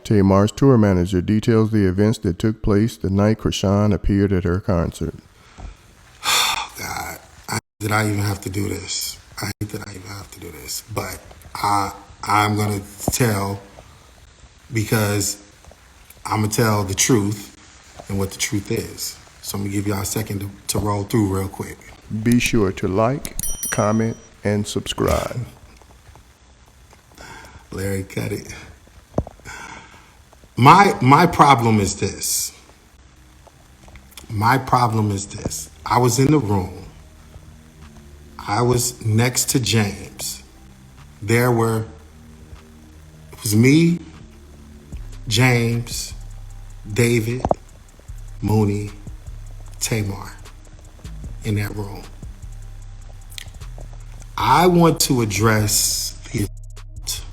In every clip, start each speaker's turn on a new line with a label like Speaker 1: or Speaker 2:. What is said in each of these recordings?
Speaker 1: Tamar's tour manager details the events that took place the night Chrisean appeared at her concert.
Speaker 2: Oh, God. I hate that I even have to do this. But I'm going to tell, because I'm going to tell the truth and what the truth is. So I'm going to give y'all a second to roll through real quick.
Speaker 1: Be sure to like, comment, and subscribe.
Speaker 2: Larry, cut it. My problem is this. I was in the room. I was next to James. It was me, James, David, Mooney, Tamar in that room. I want to address the assault.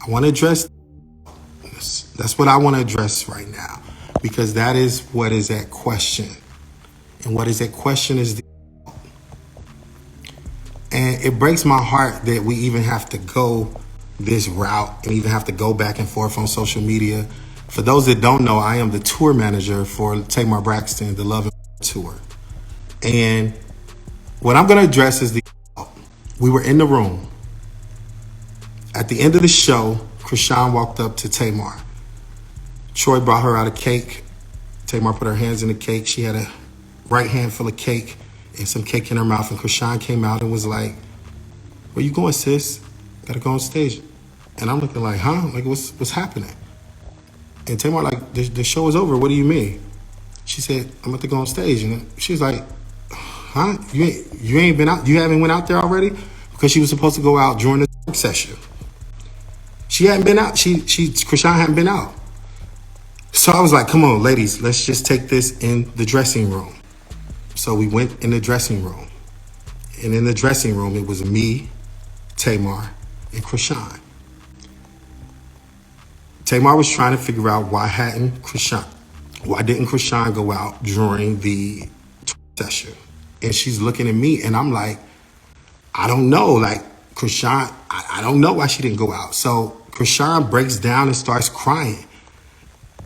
Speaker 2: I want to address this. That's what I want to address right now, because that is what is at question. And what is at question is the assault. And it breaks my heart that we even have to go this route and even have to go back and forth on social media. For those that don't know, I am the tour manager for Tamar Braxton, the Love and Tour. And what I'm going to address is we were in the room. At the end of the show, Chrisean walked up to Tamar. Troy brought her out a cake. Tamar put her hands in the cake. She had a right hand full of cake and some cake in her mouth. And Chrisean came out and was like, "Where you going, sis? Gotta go on stage." And I'm looking like, huh? Like, what's happening? And Tamar like, the show is over. What do you mean? She said, "I'm about to go on stage." And she was like, "Huh? You ain't been out? You haven't went out there already?" Because she was supposed to go out during the session. She hadn't been out. Chrisean hadn't been out. So I was like, "Come on, ladies, let's just take this in the dressing room." So we went in the dressing room. And in the dressing room, it was me, Tamar, and Chrisean. Tamar was trying to figure out why didn't Chrisean go out during the session? And she's looking at me and I'm like, I don't know. Like, Chrisean, I don't know why she didn't go out. So Chrisean breaks down and starts crying.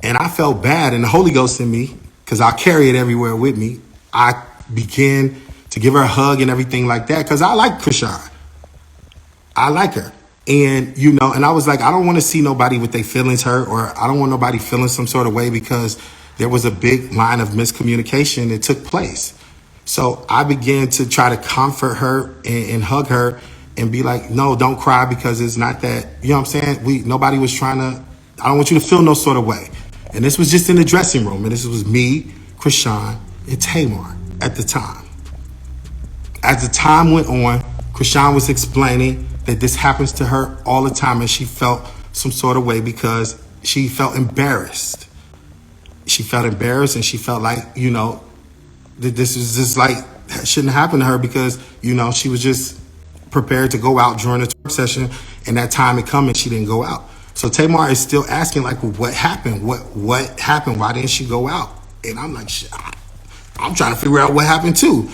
Speaker 2: And I felt bad, and the Holy Ghost in me, because I carry it everywhere with me, I began to give her a hug and everything like that, because I like Chrisean. I like her. And, and I was like, I don't want to see nobody with their feelings hurt, or I don't want nobody feeling some sort of way, because there was a big line of miscommunication that took place. So I began to try to comfort her and hug her and be like, no, don't cry, because it's not that, you know what I'm saying? Nobody was trying to, I don't want you to feel no sort of way. And this was just in the dressing room. And this was me, Chrisean, and Tamar at the time. As the time went on, Chrisean was explaining that this happens to her all the time, and she felt some sort of way because she felt embarrassed. She felt embarrassed, and she felt like, that this was just like, shouldn't happen to her, because, she was just prepared to go out during the tour session, and that time had come and she didn't go out. So Tamar is still asking, like, well, what happened? What happened? Why didn't she go out? And I'm like, shit, I'm trying to figure out what happened too.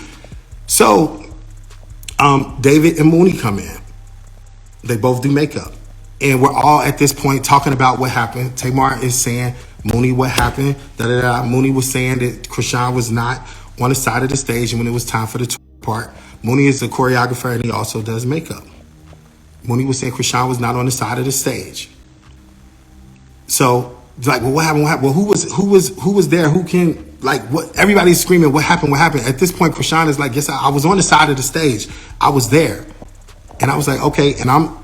Speaker 2: So David and Mooney come in. They both do makeup. And we're all at this point talking about what happened. Tamar is saying, Mooney, what happened? Mooney was saying that Chrisean was not on the side of the stage when it was time for the tour part. Mooney is a choreographer, and he also does makeup. Mooney was saying Chrisean was not on the side of the stage. So it's like, well, what happened? What happened? Well, who was there? Who can, like, what? Everybody's screaming, what happened? What happened? At this point, Chrisean is like, yes, I was on the side of the stage. I was there. And I was like, okay. And I'm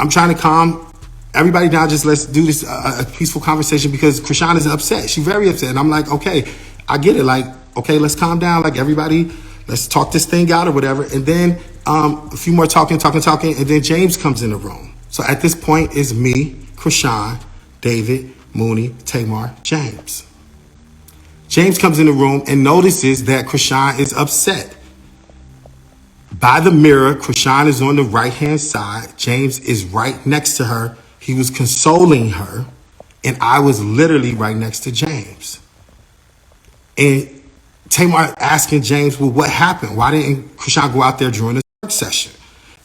Speaker 2: trying to calm everybody down. Just let's do this, a peaceful conversation, because Chrisean is upset. She's very upset. And I'm like, okay, I get it. Like, okay, let's calm down. Like, everybody, let's talk this thing out or whatever. And then a few more talking. And then James comes in the room. So at this point, it's me, Chrisean, David, Mooney, Tamar, James. James comes in the room and notices that Chrisean is upset. By the mirror, Chrisean is on the right-hand side. James is right next to her. He was consoling her. And I was literally right next to James. And Tamar asking James, well, what happened? Why didn't Chrisean go out there during the session?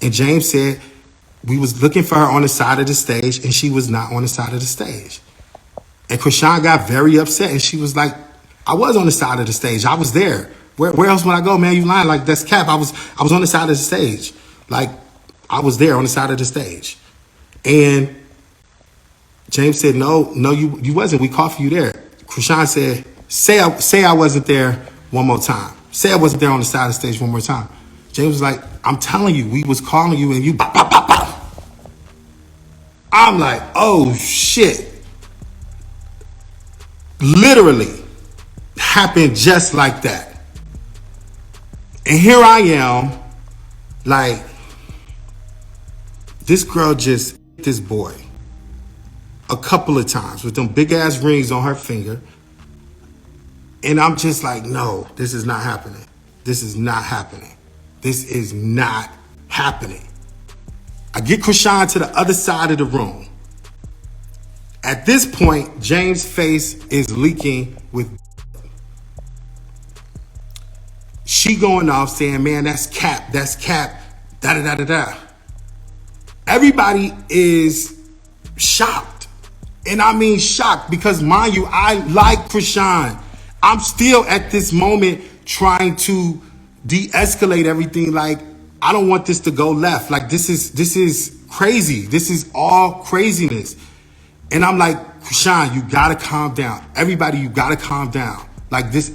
Speaker 2: And James said, we was looking for her on the side of the stage, and she was not on the side of the stage. And Chrisean got very upset, and she was like, I was on the side of the stage. I was there. Where else would I go, man? You lying. Like, that's cap. I was on the side of the stage. Like, I was there on the side of the stage. And James said, no, you wasn't. We called for you there. Chrisean said, say I wasn't there one more time. Say I wasn't there on the side of the stage one more time. James was like, I'm telling you, we was calling you and you bop, bop, bop, bop. I'm like, oh shit. Literally happened just like that. And here I am, like, this girl just hit this boy a couple of times with them big ass rings on her finger. And I'm just like, no, this is not happening. This is not happening. This is not happening. I get Chrisean to the other side of the room. At this point, James' face is leaking with. She going off saying, man, that's cap, da da da da da. Everybody is shocked. And I mean shocked because, mind you, I like Chrisean. I'm still at this moment trying to de-escalate everything. Like, I don't want this to go left. Like, this is crazy. This is all craziness. And I'm like, Chrisean, you gotta calm down. Everybody, you gotta calm down. Like, this,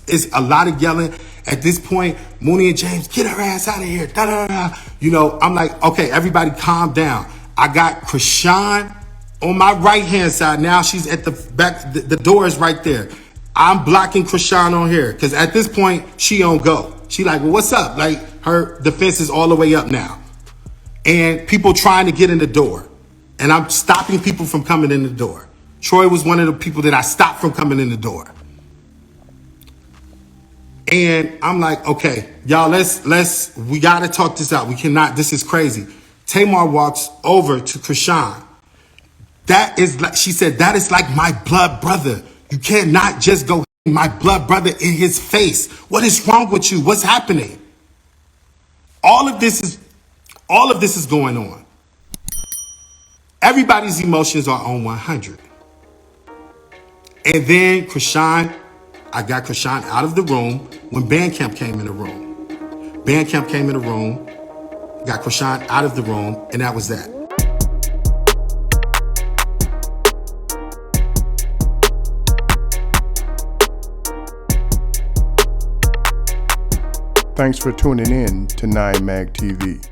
Speaker 2: it's a lot of yelling. At this point, Mooney and James, get her ass out of here. Da, da, da, da. You know, I'm like, okay, everybody calm down. I got Chrisean on my right-hand side. Now she's at the back. The door is right there. I'm blocking Chrisean on here because at this point, she on go. She like, well, what's up? Like, her defense is all the way up now. And people trying to get in the door. And I'm stopping people from coming in the door. Troy was one of the people that I stopped from coming in the door. And I'm like, okay, y'all, we gotta talk this out. We cannot, this is crazy. Tamar walks over to Chrisean. That is like, she said, that is like my blood brother. You cannot just go hit my blood brother in his face. What is wrong with you? What's happening? All of this is going on. Everybody's emotions are on 100. And then Chrisean, I got Chrisean out of the room when Bandcamp came in the room. Bandcamp came in the room, got Chrisean out of the room, and that was that.
Speaker 1: Thanks for tuning in to 9 Mag TV.